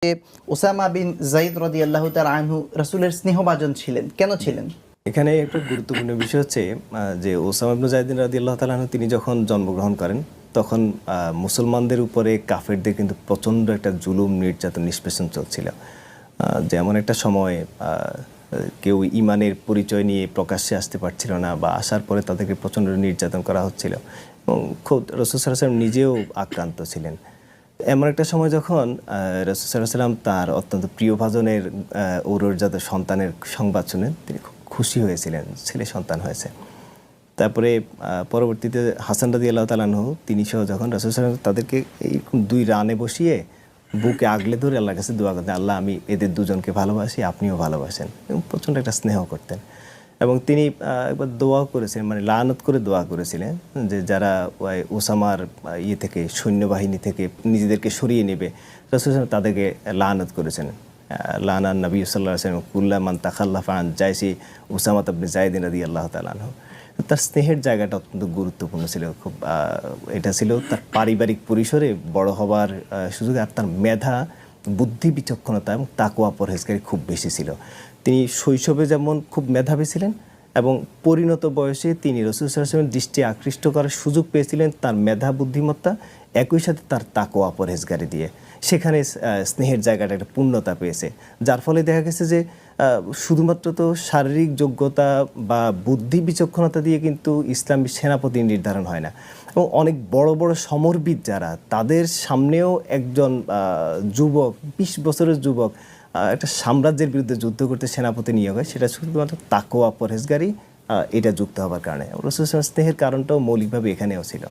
যে Osama bin Zayed রাদিয়াল্লাহু তাআলা আনহু রাসূলের স্নেহভাজন ছিলেন, কেন ছিলেন? এখানে একটা গুরুত্বপূর্ণ বিষয় হচ্ছে যে ওসামা ইবনে যায়েদ রাদিয়াল্লাহু তাআলা আনহু তিনি যখন জন্মগ্রহণ করেন তখন মুসলমানদের উপরে কাফেরদের কিন্তু প্রচণ্ড একটা জুলুম নির্যাতন নিষ্পেষণ চলছিল। যেমন একটা সময় কেউ ইমানের পরিচয় নিয়ে প্রকাশ্যে আসতে পারছিল না বা আসার পরে তাদেরকে প্রচণ্ড নির্যাতন করা হচ্ছিল এবং খোদ রাসূল সাল্লাল্লাহু আলাইহি ওয়াসাল্লাম নিজেও আক্রান্ত ছিলেন। এমন একটা সময় যখন রাসূল সাল্লাল্লাহু আলাইহি ওয়াসাল্লাম তার অত্যন্ত প্রিয়ভাজনের ঔরজাত সন্তানের সংবাদ শুনেন তিনি খুব খুশি হয়েছিলেন, ছেলে সন্তান হয়েছে। তারপরে পরবর্তীতে হাসান রাদিয়াল্লাহু তাআলা আনহু তিনি সহ যখন রাসূল সাল্লাল্লাহু আলাইহি ওয়াসাল্লাম তাদেরকে এইরকম দুই রানে বসিয়ে বুকে আগলে ধরে আল্লাহর কাছে দোয়া করতেন, আল্লাহ আমি এদের দুজনকে ভালোবাসি, আপনিও ভালোবাসেন, এবং প্রচণ্ড একটা স্নেহ করতেন। এবং তিনি একবার দোয়া করেছেন, মানে লানত করে দোয়া করেছিলেন যে যারা ওসামার থেকে সৈন্যবাহিনী থেকে নিজেদেরকে সরিয়ে নেবে রাসূল সাল্লাল্লাহু তাদেরকে লানত করেছেন। লানান নবী সাল্লাল্লাহু আলাইহি ওয়াসাল্লাম কুল্লা মান তাখাল্লাফা আন জাইশি উসামা ইবনে যায়েদ রাদিয়াল্লাহু তাআলা আনহু। তার স্নেহের জায়গাটা অত্যন্ত গুরুত্বপূর্ণ ছিল, খুব এটা ছিল তার পারিবারিক পরিসরে বড় হবার সুযোগ, আর তার মেধা, বুদ্ধি, বিচক্ষণতা এবং তাকওয়া পরহেজগারি খুব বেশি ছিল। তিনি শৈশবে যেমন খুব মেধাবী ছিলেন এবং পরিণত বয়সে তিনি রাসূল সাল্লাল্লাহু আলাইহি ওয়াসাল্লামের দৃষ্টি আকৃষ্ট করার সুযোগ পেয়েছিলেন তার মেধা, বুদ্ধিমত্তা, একই সাথে তার তাকওয়া পরহেজগারি দিয়ে। সেখানে স্নেহের জায়গাটা একটা পূর্ণতা পেয়েছে, যার ফলে দেখা গেছে যে শুধুমাত্র তো শারীরিক যোগ্যতা বা বুদ্ধি বিচক্ষণতা দিয়ে কিন্তু ইসলামী সেনাপতি নির্ধারণ হয় না, এবং অনেক বড় বড় সমরবিদ যারা তাদের সামনেও একজন যুবক, 20 বছরের যুবক একটা সাম্রাজ্যের বিরুদ্ধে যুদ্ধ করতে সেনাপতি নিয়োগ হয়, সেটা শুধুমাত্র তাকওয়া পরহেজগারি এটা যুক্ত হওয়ার কারণে। রাসূল সাল্লাল্লাহু আলাইহি ওয়াসাল্লাম স্নেহের কারণটাও মৌলিকভাবে এখানেও ছিল।